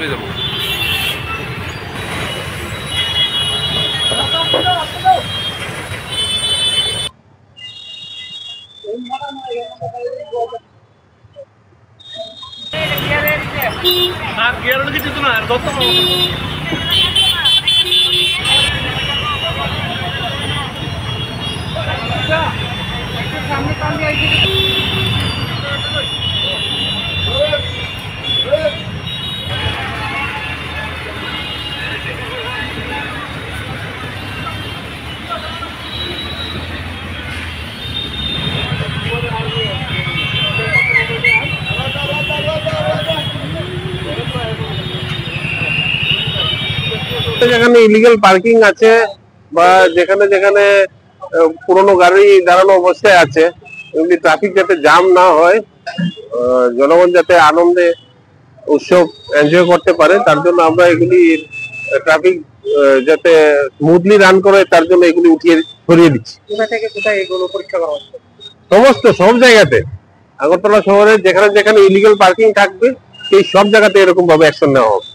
চলে যাব। আর গিয়ার কিছু তো না আর দত্ত সামনে সামনে যেখানে ইলিগাল পার্কিং আছে বা যেখানে যেখানে পুরনো গাড়ি দাঁড়ানো অবস্থায় আছে, এমনি ট্রাফিক যাতে জাম না হয়, জনগণ যাতে আনন্দে উৎসব এনজয় করতে পারে, তার জন্য আমরা এগুলি ট্রাফিক যাতে স্মুথলি রান করে তার জন্য এগুলি উঠিয়ে সরিয়ে দিচ্ছি। কোথা থেকে কোথায় এগুলো পরীক্ষা করা হচ্ছে? সব জায়গাতে আগরতলা শহরে যেখানে যেখানে ইলিগাল পার্কিং থাকবে সেই সব জায়গাতে এরকম ভাবে অ্যাকশন নেওয়া হবে।